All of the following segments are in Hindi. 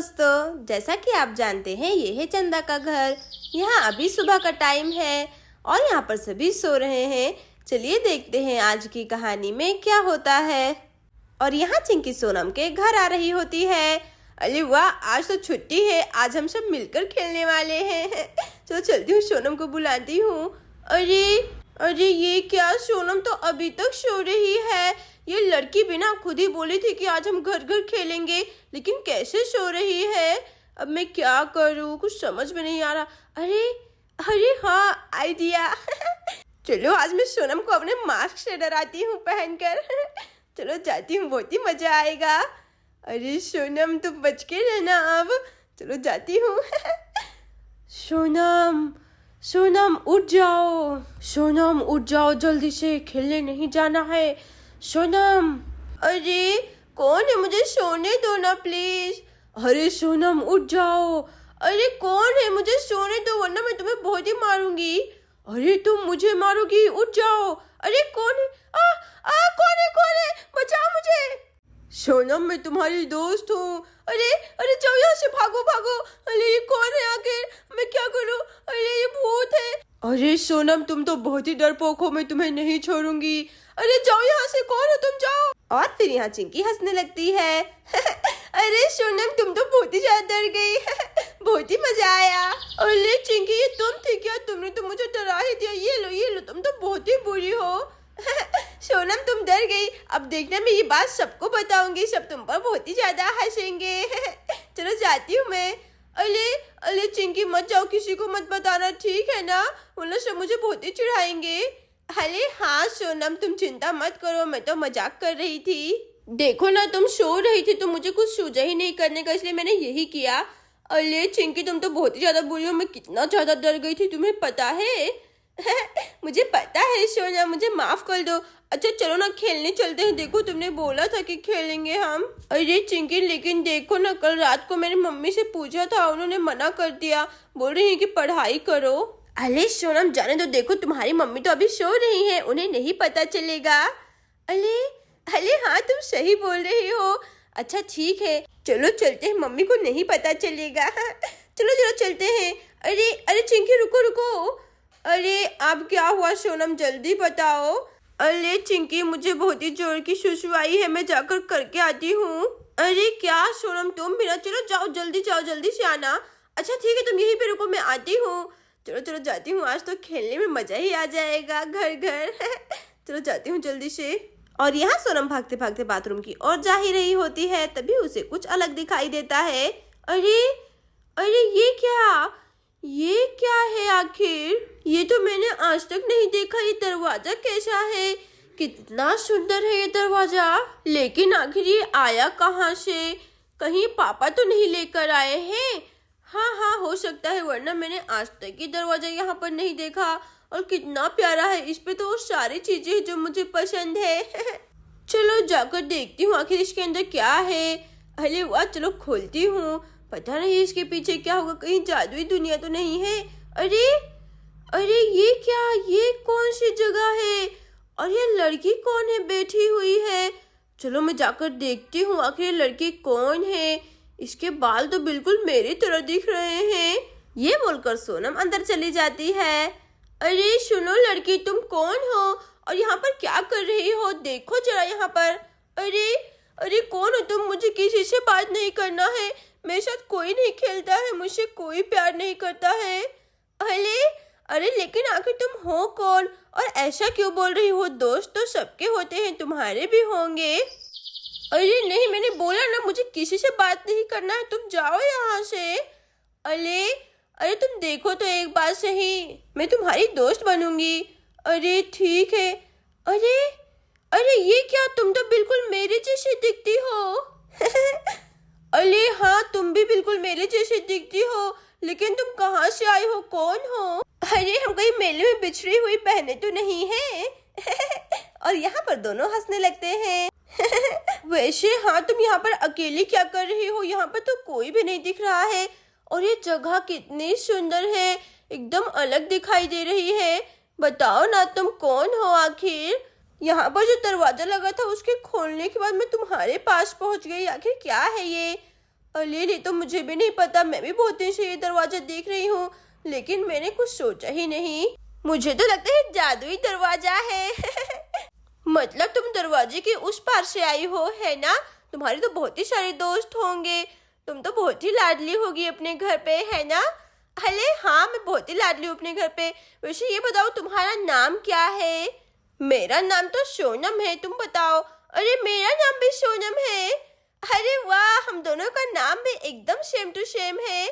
दोस्तों, जैसा कि आप जानते हैं ये है चंदा का घर। यहाँ अभी सुबह का टाइम है और यहाँ पर सभी सो रहे हैं। चलिए देखते हैं आज की कहानी में क्या होता है। और यहाँ चिंकी सोनम के घर आ रही होती है। अरे वाह, आज तो छुट्टी है, आज हम सब मिलकर खेलने वाले हैं। चलो चलती हूँ, सोनम को बुलाती हूँ। अरे अरे ये क्या, सोनम तो अभी तक सो रही है। ये लड़की भी ना खुद ही बोली थी कि आज हम घर घर खेलेंगे, लेकिन कैसे सो रही है। अब मैं क्या करूँ, कुछ समझ में नहीं आ रहा। अरे अरे हाँ, आइडिया। चलो आज मैं सोनम को अपने मास्क से डराती हूँ पहनकर। चलो जाती हूँ, बहुत ही मजा आएगा। अरे सोनम तुम बच के रहना अब। चलो जाती हूँ। सोनम सोनम उठ जाओ, सोनम उठ जाओ, जल्दी से खेलने नहीं जाना है। सोनम, अरे कौन है, मुझे सोने दो ना प्लीज। अरे सोनम उठ जाओ। अरे कौन है, मुझे सोने दो वरना मैं तुम्हें बहुत ही मारूंगी। अरे तुम मुझे मारोगी, उठ जाओ। अरे कौन है, कौन है, बचाओ मुझे। सोनम मैं तुम्हारी दोस्त हूँ। अरे अरे जाओ यहाँ से, भागो भागो। अरे ये कौन है आखिर, मैं क्या करूँ। अरे ये भूत है। अरे सोनम तुम तो बहुत ही डरपोक हो, मैं तुम्हें नहीं छोड़ूंगी। अरे जाओ यहाँ से, कौन हो तुम, जाओ। और फिर यहाँ चिंकी हंसने लगती है। अरे सोनम तुम तो बहुत ही ज्यादा डर गई। बहुत ही मजा आया। अरे चिंकी ये तुम थी क्या, तुमने तो मुझे डरा ही दिया। ये लो तुम तो बहुत ही बुरी हो। सोनम तुम डर गई, अब देखना मैं ये बात सबको बताऊंगी, सब तुम पर बहुत ही ज्यादा हंसेंगे। चलो जाती हूँ मैं। अरे अरे चिंकी मत जाओ, किसी को मत बताना, ठीक है ना, वरना सब मुझे बहुत ही चिढ़ाएंगे। अरे हाँ सोनम तुम चिंता मत करो, मैं तो मजाक कर रही थी। देखो ना तुम सो रही थी तो मुझे कुछ सूझा ही नहीं करने का, इसलिए मैंने यही किया। अरे चिंकी तुम तो बहुत ही ज्यादा बुरी हो, मैं कितना ज्यादा डर गई थी तुम्हें पता है। मुझे पता है सोना, मुझे माफ कर दो। अच्छा चलो ना खेलने चलते हैं, देखो तुमने बोला था कि खेलेंगे हम। अरे चिंकी लेकिन देखो ना, कल रात को मैंने मम्मी से पूछा था, उन्होंने मना कर दिया, बोल रही है कि पढ़ाई करो। अरे सोनम जाने दो, देखो तुम्हारी मम्मी तो अभी सो रही है, उन्हें नहीं पता चलेगा। अरे अरे हाँ तुम सही बोल रही हो। अच्छा ठीक है चलो चलते हैं, मम्मी को नहीं पता चलेगा। चलो चलो चलते हैं। अरे अरे चिंकी रुको रुको। अरे अब क्या हुआ सोनम, जल्दी बताओ। अरे चिंकी मुझे बहुत ही जोर की सुसु आई है, मैं जाकर करके आती हूँ। अरे क्या सोनम तुम भी ना, चलो जाओ जल्दी से आना। अच्छा ठीक है तुम यहीं पे रुको, मैं आती हूँ। चलो चलो जाती हूँ, आज तो खेलने में मजा ही आ जाएगा घर घर। चलो जाती हूँ जल्दी से। और यहाँ सोनम भागते भागते बाथरूम की ओर जा ही रही होती है, तभी उसे कुछ अलग दिखाई देता है। अरे अरे ये क्या है आखिर, ये तो मैंने आज तक नहीं देखा। ये दरवाजा कैसा है, कितना सुंदर है ये दरवाजा, लेकिन आखिर ये आया कहाँ से, कहीं पापा तो नहीं लेकर आए हैं। हाँ हो सकता है, वरना मैंने आज तक ये दरवाजा यहाँ पर नहीं देखा। और कितना प्यारा है, इस पे तो वो सारी चीजें जो मुझे पसंद है। चलो जाकर देखती हूँ आखिर इसके अंदर क्या है। अरे वाह, चलो खोलती हूँ, पता नहीं इसके पीछे क्या होगा, कहीं जादुई दुनिया तो नहीं है। अरे अरे ये क्या, ये कौन सी जगह है, और ये लड़की कौन है बैठी हुई है। चलो मैं जाकर देखती हूँ आखिर ये लड़की कौन है, इसके बाल तो बिल्कुल मेरी तरह दिख रहे हैं। ये बोलकर सोनम अंदर चली जाती है। अरे सुनो लड़की, तुम कौन हो और यहाँ पर क्या कर रही हो, देखो जरा यहाँ पर। अरे अरे कौन हो तुम, मुझे किसी से बात नहीं करना है, मेरे साथ कोई नहीं खेलता है, मुझसे कोई प्यार नहीं करता है। अरे अरे लेकिन आखिर तुम हो कौन और ऐसा क्यों बोल रही हो, दोस्त तो सबके होते हैं, तुम्हारे भी होंगे। अरे नहीं, मैंने बोला ना मुझे किसी से बात नहीं करना है, तुम जाओ यहाँ से। अरे अरे तुम देखो तो एक बात सही, मैं तुम्हारी दोस्त बनूंगी। अरे ठीक है। अरे अरे ये क्या, तुम तो बिल्कुल मेरे जैसी दिखती हो। अरे हाँ तुम भी बिल्कुल मेरे जैसी दिखती हो, लेकिन तुम कहाँ से आई हो, कौन हो। अरे हम कहीं मेले में बिछड़ी हुई बहनें तो नहीं है। और यहाँ पर दोनों हंसने लगते हैं। वैसे हाँ तुम यहाँ पर अकेली क्या कर रही हो, यहाँ पर तो कोई भी नहीं दिख रहा है, और ये जगह कितनी सुंदर है, एकदम अलग दिखाई दे रही है। बताओ ना तुम कौन हो आखिर। यहाँ पर जो दरवाजा लगा था उसके खोलने के बाद मैं तुम्हारे पास पहुँच गई, आखिर क्या है ये। अरे नहीं तो मुझे भी नहीं पता, मैं भी बहुत दिन से ये दरवाजा देख रही हूँ, लेकिन मैंने कुछ सोचा ही नहीं। मुझे तो लगता है जादुई दरवाजा है। मतलब तुम दरवाजे के उस पार से आई हो, है ना? तुम्हारे तो बहुत ही सारे दोस्त होंगे, तुम तो बहुत ही लाडली होगी अपने घर पे, है ना? अरे हाँ, मैं बहुत ही लाडली हूँ अपने घर पे। वैसे ये बताओ तुम्हारा नाम क्या है? मेरा नाम तो सोनम है, तुम बताओ। अरे मेरा नाम भी सोनम है। अरे वाह, हम दोनों का नाम भी एकदम सेम टू सेम है।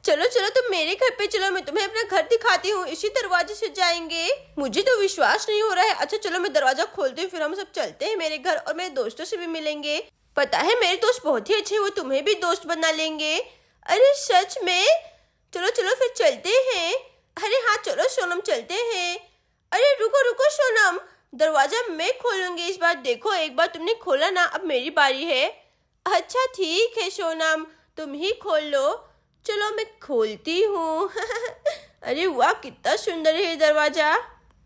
चलो चलो तुम मेरे घर पे चलो, मैं तुम्हें अपना घर दिखाती हूँ, इसी दरवाजे से जाएंगे। मुझे तो विश्वास नहीं हो रहा है। अच्छा चलो मैं दरवाजा खोलती हूँ, फिर हम सब चलते हैं मेरे घर और मेरे दोस्तों से भी मिलेंगे। पता है मेरे दोस्त बहुत ही अच्छे हैं, वो तुम्हें भी दोस्त बना लेंगे। अरे सच में? चलो चलो फिर चलते हैं। अरे हाँ चलो सोनम चलते हैं। अरे रुको रुको सोनम, दरवाजा मैं खोलूंगी इस बार। देखो एक बार तुमने खोला ना, अब मेरी बारी है। अच्छा ठीक है सोनम, तुम ही खोल लो। चलो मैं खोलती हूँ। अरे वाह कितना सुंदर है ये दरवाजा।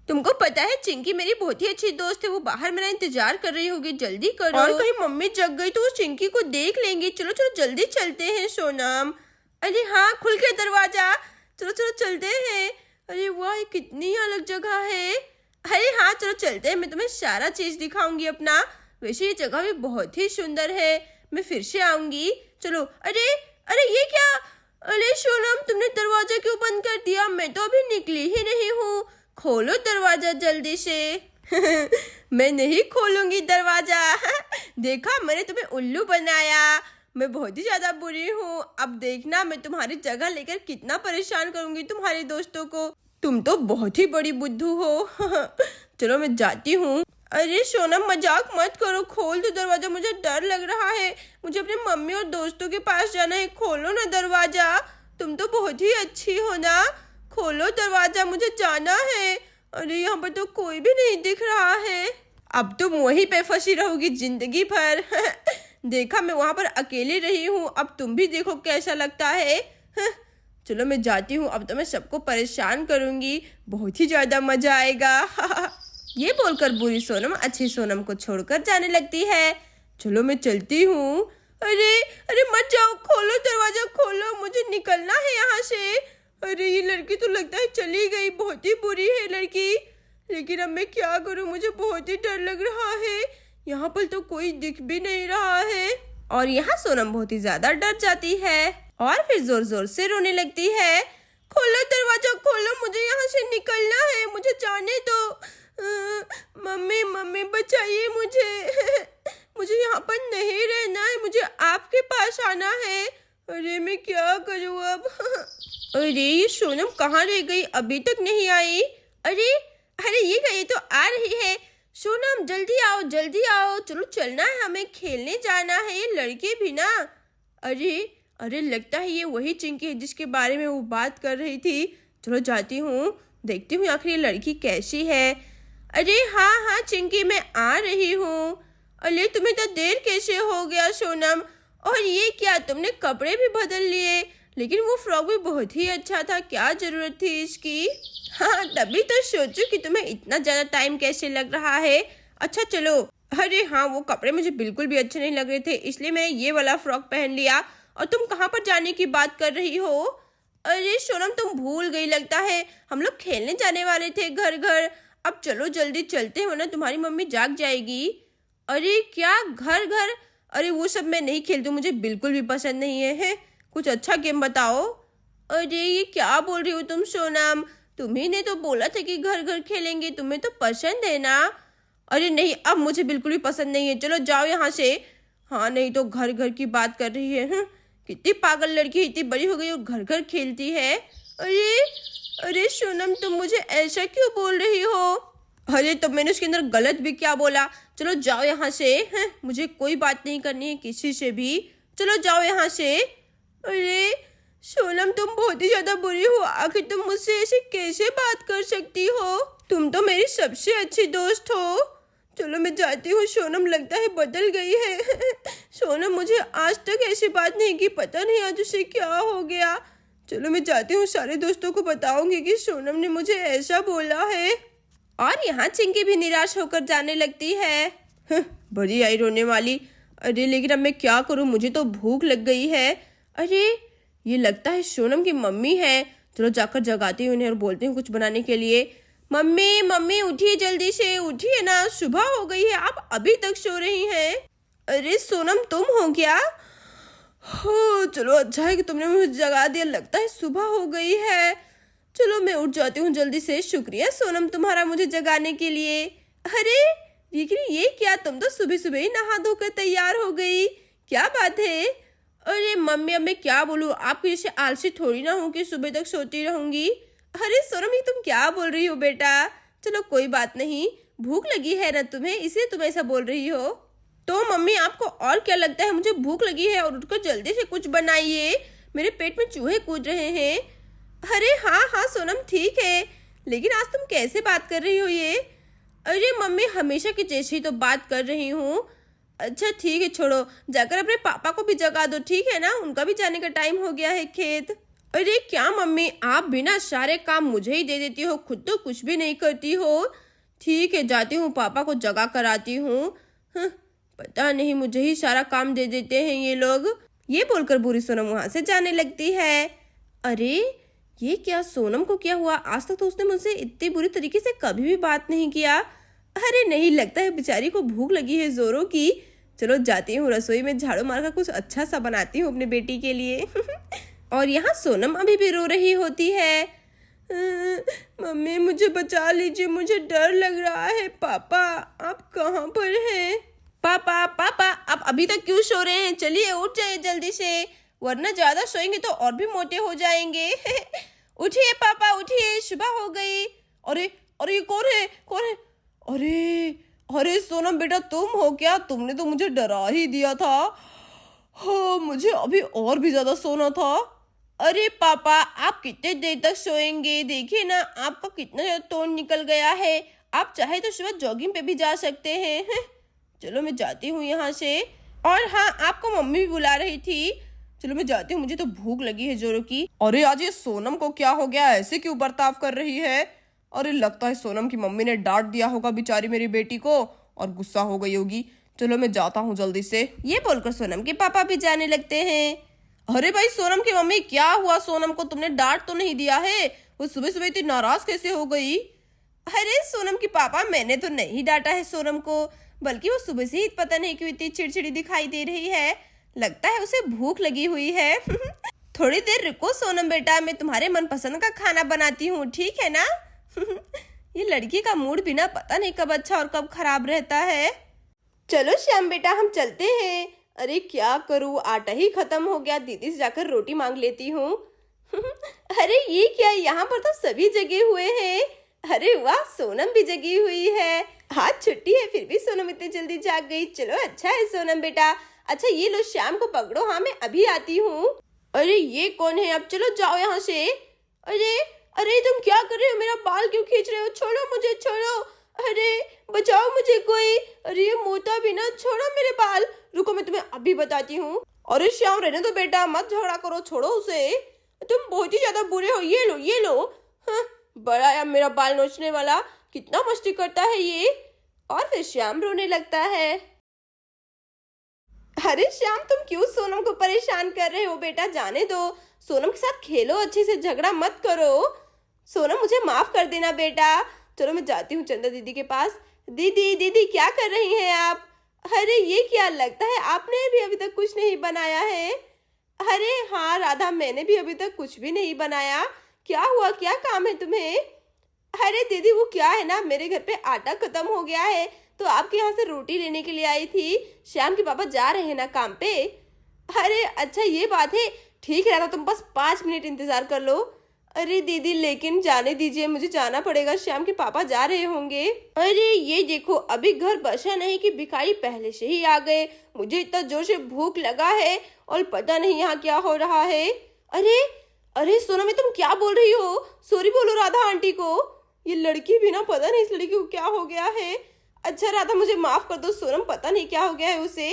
तुमको पता है चिंकी मेरी बहुत ही अच्छी दोस्त है, वो बाहर मेरा इंतजार कर रही होगी, जल्दी करो। और कहीं मम्मी जग गई तो वो चिंकी को देख लेंगे। चलो चलो जल्दी चलते हैं सोनम। अरे हाँ खुल गया दरवाजा, चलो चलो चलते हैं। अरे वाह कितनी अलग जगह है। अरे हाँ चलो चलते हैं, मैं तुम्हें सारा चीज दिखाऊंगी अपना। वैसे ये जगह भी बहुत ही सुंदर है, मैं फिर से आऊंगी। चलो। अरे अरे ये क्या? अरे सोनम तुमने दरवाजा क्यों बंद कर दिया? मैं तो अभी निकली ही नहीं हूँ, खोलो दरवाजा जल्दी से। मैं नहीं खोलूंगी दरवाजा। देखा मैंने तुम्हें उल्लू बनाया, मैं बहुत ही ज्यादा बुरी हूँ। अब देखना मैं तुम्हारी जगह लेकर कितना परेशान करूंगी तुम्हारे दोस्तों को। तुम तो बहुत ही बड़ी बुद्धू हो। चलो मैं जाती हूँ। अरे सोनम मजाक मत करो, खोल दो दरवाजा, मुझे डर लग रहा है। मुझे अपने मम्मी और दोस्तों के पास जाना है, खोलो ना दरवाजा। तुम तो बहुत ही अच्छी हो ना, खोलो दरवाजा, मुझे जाना है। अरे यहाँ पर तो कोई भी नहीं दिख रहा है। अब तुम वहीं पे फंसी रहोगी जिंदगी भर। देखा मैं वहां पर अकेली रही हूँ, अब तुम भी देखो कैसा लगता है। चलो मैं जाती हूँ, अब तो मैं सबको परेशान करूंगी, बहुत ही ज्यादा मजा आएगा। ये बोलकर बुरी सोनम अच्छी सोनम को छोड़कर जाने लगती है। चलो मैं चलती हूँ। अरे अरे मत जाओ, खोलो दरवाजा खोलो, मुझे निकलना है यहाँ से। अरे ये लड़की तो लगता है चली गई, बहुत ही बुरी है लड़की। लेकिन अब मैं क्या करूँ, मुझे बहुत ही डर लग रहा है। यहाँ पर तो कोई दिख भी नहीं रहा है। और यहाँ सोनम बहुत ही ज्यादा डर जाती है और फिर जोर जोर से रोने लगती है। खोलो दरवाजा खोलो, मुझे यहाँ से निकलना है, मुझे जाने दो। मम्मी मम्मी बचाइए मुझे। मुझे यहाँ पर नहीं रहना है, मुझे आपके पास आना है। अरे मैं क्या करूँ अब। अरे ये सोनम कहाँ रह गई, अभी तक नहीं आई। अरे अरे ये गई तो आ रही है। सोनम जल्दी आओ जल्दी आओ, चलो चलना है, हमें खेलने जाना है। ये लड़के भी ना, अरे अरे लगता है ये वही चिंकी है जिसके बारे में वो बात कर रही थी। चलो जाती हूँ, देखती हूँ आखिर ये लड़की कैसी है। अरे हाँ हाँ चिंकी मैं आ रही हूँ। अरे तुम्हें तो देर कैसे हो गया सोनम? और ये क्या तुमने कपड़े भी बदल लिए? लेकिन वो फ्रॉक भी बहुत ही अच्छा था, क्या जरूरत थी इसकी? हाँ तभी तो सोचूं कि तुम्हें इतना ज्यादा टाइम कैसे लग रहा है। अच्छा चलो। अरे हाँ वो कपड़े मुझे बिल्कुल भी अच्छे नहीं लग रहे थे, इसलिए मैं ये वाला फ्रॉक पहन लिया। और तुम कहाँ पर जाने की बात कर रही हो? अरे सोनम तुम भूल गई लगता है, हम लोग खेलने जाने वाले थे घर घर। अब चलो जल्दी चलते हो ना, तुम्हारी मम्मी जाग जाएगी। अरे क्या घर घर? अरे वो सब मैं नहीं खेलती, मुझे बिल्कुल भी पसंद नहीं है। कुछ अच्छा गेम बताओ। अरे ये क्या बोल रही हो तुम सोनम? तुम्ही ने तो बोला था कि घर घर खेलेंगे, तुम्हें तो पसंद है ना। अरे नहीं अब मुझे बिल्कुल भी पसंद नहीं है, चलो जाओ यहाँ से। हाँ नहीं तो घर घर की बात कर रही है। कितनी पागल लड़की, इतनी बड़ी हो गई और घर घर खेलती है। अरे अरे सोनम तुम मुझे ऐसा क्यों बोल रही हो? अरे तो मैंने उसके अंदर गलत भी क्या बोला? चलो जाओ यहाँ से। मुझे कोई बात नहीं करनी है किसी से भी, चलो जाओ यहाँ से। अरे सोनम तुम बहुत ही ज्यादा बुरी हो, आखिर तुम मुझसे ऐसे कैसे बात कर सकती हो? तुम तो मेरी सबसे अच्छी दोस्त हो। चलो मैं जाती हूँ, सोनम लगता है बदल गई है। सोनम मुझे आज तक ऐसी बात नहीं की, पता नहीं आज उसे क्या हो गया। चलो मैं जाती हूँ, सारे दोस्तों को बताऊंगी कि सोनम ने मुझे ऐसा बोला है। और यहाँ चिंकी भी निराश होकर जाने लगती है। बड़ी आई रोने वाली। अरे लेकिन अब मैं क्या करूं, मुझे तो भूख लग गई है। अरे ये लगता है सोनम की मम्मी है। चलो जाकर जगाती हूँ इन्हें और बोलती हूँ कुछ बनाने के लिए। मम्मी मम्मी उठिए, जल्दी से उठिए ना, सुबह हो गई है, आप अभी तक सो रही हैं। अरे सोनम तुम हो क्या? हो चलो अच्छा है कि तुमने मुझे जगा दिया, लगता है सुबह हो गई है। चलो मैं उठ जाती हूँ जल्दी से। शुक्रिया सोनम तुम्हारा मुझे जगाने के लिए। अरे लेकिन ये क्या, तुम तो सुबह सुबह ही नहा धोकर तैयार हो गई, क्या बात है? अरे मम्मी अब मैं क्या बोलूँ, आपको जैसे आलसी थोड़ी ना हूँ कि सुबह तक सोती रहूंगी। अरे सोनम ये तुम क्या बोल रही हो बेटा? चलो कोई बात नहीं, भूख लगी है ना तुम्हें, इसलिए तुम ऐसा बोल रही हो। तो मम्मी आपको और क्या लगता है, मुझे भूख लगी है और उठकर जल्दी से कुछ बनाइए, मेरे पेट में चूहे कूद रहे हैं। अरे हाँ हाँ सोनम ठीक है, लेकिन आज तुम कैसे बात कर रही हो ये? अरे मम्मी हमेशा की जैसे ही तो बात कर रही हूँ। अच्छा ठीक है छोड़ो, जाकर अपने पापा को भी जगा दो, ठीक है ना, उनका भी जाने का टाइम हो गया है खेत। अरे क्या मम्मी आप बिना सारे काम मुझे ही दे देती हो, खुद तो कुछ भी नहीं करती हो। ठीक है जाती हूँ, पापा को जगा कर आती हूँ। पता नहीं मुझे ही सारा काम दे देते हैं ये लोग। ये बोलकर बुरी सोनम वहां से जाने लगती है। अरे ये क्या, सोनम को क्या हुआ? आज तक तो उसने मुझसे इतनी बुरी तरीके से कभी भी बात नहीं किया। अरे नहीं, लगता है बेचारी को भूख लगी है जोरों की। चलो जाती हूँ रसोई में, झाड़ू मारकर कुछ अच्छा सा बनाती हूँ अपने बेटी के लिए। और यहाँ सोनम अभी भी रो रही होती है। मम्मी मुझे बचा लीजिए, मुझे डर लग रहा है। पापा आप कहाँ पर हैं? पापा पापा आप अभी तक क्यों सो रहे हैं? चलिए उठ जाइए जल्दी से, वरना ज्यादा सोएंगे तो और भी मोटे हो जाएंगे। उठिए पापा उठिए, सुबह हो गई। अरे अरे ये कौन है, कौन है? अरे अरे सोनम बेटा तुम हो क्या? तुमने तो मुझे डरा ही दिया था। हाँ मुझे अभी और भी ज्यादा सोना था। अरे पापा आप कितने देर तक सोएंगे? देखिए ना आपका कितना ज्यादा तोंड निकल गया है, आप चाहे तो सुबह जॉगिंग पे भी जा सकते हैं। चलो मैं जाती हूँ यहाँ से। और हाँ आपको मम्मी भी बुला रही थी। चलो मैं जाती हूँ, मुझे तो भूख लगी है जोरों की। अरे आज ये सोनम को क्या हो गया, ऐसे क्यों बर्ताव कर रही है? अरे लगता है सोनम की मम्मी ने डांट दिया होगा बेचारी मेरी बेटी को और गुस्सा हो गई होगी। चलो मैं जाता हूँ जल्दी से। ये बोलकर सोनम के पापा भी जाने लगते हैं। अरे भाई सोनम की मम्मी क्या हुआ? सोनम को तुमने डांट तो नहीं दिया है? वो सुबह सुबह इतनी नाराज कैसे हो गई? अरे सोनम की पापा मैंने तो नहीं डांटा है सोनम को, बल्कि वो सुबह से ही पता नहीं क्यों इतनी चिड़चिड़ी दिखाई दे रही है, लगता है उसे भूख लगी हुई है। थोड़ी देर रुको सोनम बेटा, मैं तुम्हारे मनपसंद का खाना बनाती हूँ, ठीक है ना? ये लड़की का मूड भी ना पता नहीं कब अच्छा और कब खराब रहता है। चलो श्याम बेटा हम चलते हैं। अरे क्या करूँ, आटा ही खत्म हो गया, दीदी से जाकर रोटी मांग लेती हूँ। अरे ये क्या, यहाँ पर तो सभी जगे हुए हैं। अरे वाह सोनम भी जगी हुई है, आज छुट्टी है फिर भी सोनम इतनी जल्दी जाग गई। चलो अच्छा है सोनम बेटा। अच्छा ये लो श्याम को पकड़ो, हाँ मैं अभी आती हूँ। अरे ये कौन है? अब चलो जाओ यहाँ से। अरे अरे तुम क्या कर रहे हो? मेरा बाल क्यों खींच रहे हो? छोड़ो मुझे, छोड़ो। अरे बचाओ मुझे कोई। अरे ये मोटा भी ना, छोड़ो मेरे बाल। रुको मैं तुम्हें अभी बताती हूँ। अरे श्याम रहने दो बेटा, मत झगड़ा करो, छोड़ो उसे, तुम बहुत ही ज्यादा बुरे हो। ये लो ये लो। हाँ, बड़ा है मेरा बाल नोचने वाला, कितना मस्ती करता है ये। और फिर श्याम रोने लगता है। अरे श्याम तुम क्यों सोनम को परेशान कर रहे हो बेटा? जाने दो, सोनम के साथ खेलो, अच्छे से झगड़ा मत करो। सोनम मुझे माफ कर देना बेटा। चलो मैं जाती हूँ चंदा दीदी के पास। दीदी दीदी क्या कर रही हैं आप? अरे ये क्या, लगता है आपने भी अभी तक कुछ नहीं बनाया है। अरे हाँ राधा मैंने भी अभी तक कुछ भी नहीं बनाया। क्या हुआ, क्या काम है तुम्हें? अरे दीदी वो क्या है ना, मेरे घर पे आटा खत्म हो गया है तो आपके यहाँ से रोटी लेने के लिए आई थी। श्याम के पापा जा रहे हैं ना काम पे। अरे अच्छा ये बात है, ठीक है राधा तुम बस 5 मिनट इंतजार कर लो। अरे दीदी लेकिन जाने दीजिए, मुझे जाना पड़ेगा, श्याम के पापा जा रहे होंगे। अरे ये देखो अभी घर बचा नहीं कि भिखारी पहले से ही आ गए। मुझे इतना जोर से भूख लगा है और पता नहीं यहाँ क्या हो रहा है। अरे अरे सोनम में तुम क्या बोल रही हो? सॉरी बोलो राधा आंटी को। ये लड़की भी ना, पता नहीं इस लड़की को क्या हो गया है। अच्छा राधा मुझे माफ कर दो, सोनम पता नहीं क्या हो गया है उसे।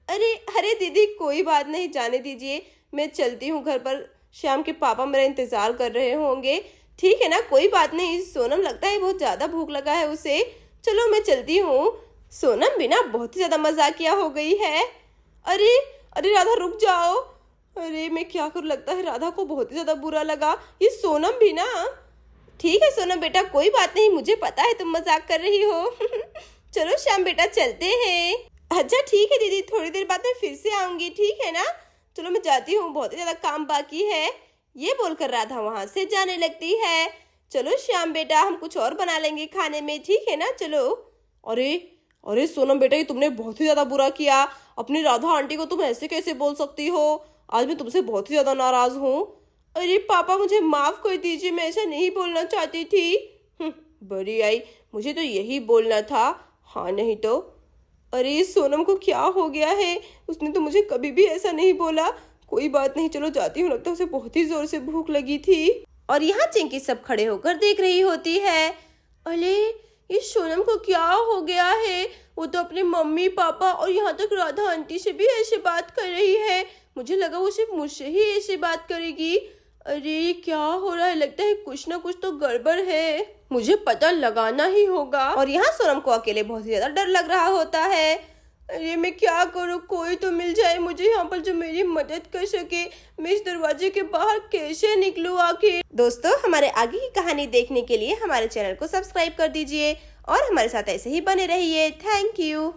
अरे अरे दीदी कोई बात नहीं, जाने दीजिए, मैं चलती हूँ घर पर, श्याम के पापा मेरा इंतजार कर रहे होंगे। ठीक है ना, कोई बात नहीं। सोनम लगता है बहुत ज्यादा भूख लगा है उसे, चलो मैं चलती हूँ। सोनम भी ना बहुत ही ज्यादा मजाकिया हो गई है। अरे ये क्या, यहाँ पर तो सभी जगह हुए हैं। मुझे इतना जोर से भूख लगा है, सोनम पता नहीं क्या हो गया है। अच्छा राधा मुझे माफ कर दो, सोनम पता नहीं क्या हो गया है उसे। अरे अरे दीदी कोई बात नहीं, जाने दीजिए, मैं चलती हूँ घर पर, श्याम के पापा मेरा इंतजार कर रहे होंगे। ठीक है ना, कोई बात नहीं। सोनम लगता है बहुत ज्यादा मजाकिया हो गई है। अरे अरे राधा रुक जाओ। अरे मैं क्या करूँ, लगता है राधा को बहुत ही ज्यादा बुरा लगा। ये सोनम भी ना। ठीक है सोनम बेटा, कोई बात नहीं, मुझे पता है तुम मजाक कर रही हो। चलो श्याम बेटा चलते हैं। अच्छा ठीक है दीदी, थोड़ी देर बाद मैं फिर से आऊंगी, ठीक है ना। चलो मैं जाती हूँ, बहुत ही ज्यादा काम बाकी है। ये बोलकर राधा वहां से जाने लगती है। चलो श्याम बेटा, हम कुछ और बना लेंगे खाने में, ठीक है ना, चलो। अरे अरे सोनम बेटा, ये तुमने बहुत ही ज्यादा बुरा किया। अपनी राधा आंटी को तुम ऐसे कैसे बोल सकती हो। आज मैं तुमसे बहुत ही ज्यादा नाराज हूँ। अरे पापा मुझे माफ कर दीजिए, मैं ऐसा नहीं बोलना चाहती थी। बड़ी आई, मुझे तो यही बोलना था। हाँ नहीं तो। अरे सोनम को क्या हो गया है, उसने तो मुझे कभी भी ऐसा नहीं बोला। कोई बात नहीं, चलो जाती हूँ, लगता है उसे बहुत ही जोर से भूख लगी थी। और यहाँ चिंकी सब खड़े होकर देख रही होती है। अरे इस सोनम को क्या हो गया है, वो तो अपने मम्मी पापा और यहाँ तक राधा आंटी से भी ऐसे बात कर रही है। मुझे लगा वो सिर्फ मुझसे ही ऐसे बात करेगी। अरे क्या हो रहा है, लगता है कुछ ना कुछ तो गड़बड़ है, मुझे पता लगाना ही होगा। और यहाँ सोनम को अकेले बहुत ही ज्यादा डर लग रहा होता है। अरे मैं क्या करूँ, कोई तो मिल जाए मुझे यहाँ पर जो मेरी मदद कर सके। मैं इस दरवाजे के बाहर कैसे निकलूँ आखिर। दोस्तों हमारे आगे की कहानी देखने के लिए हमारे चैनल को सब्सक्राइब कर दीजिए और हमारे साथ ऐसे ही बने रहिए। Thank you.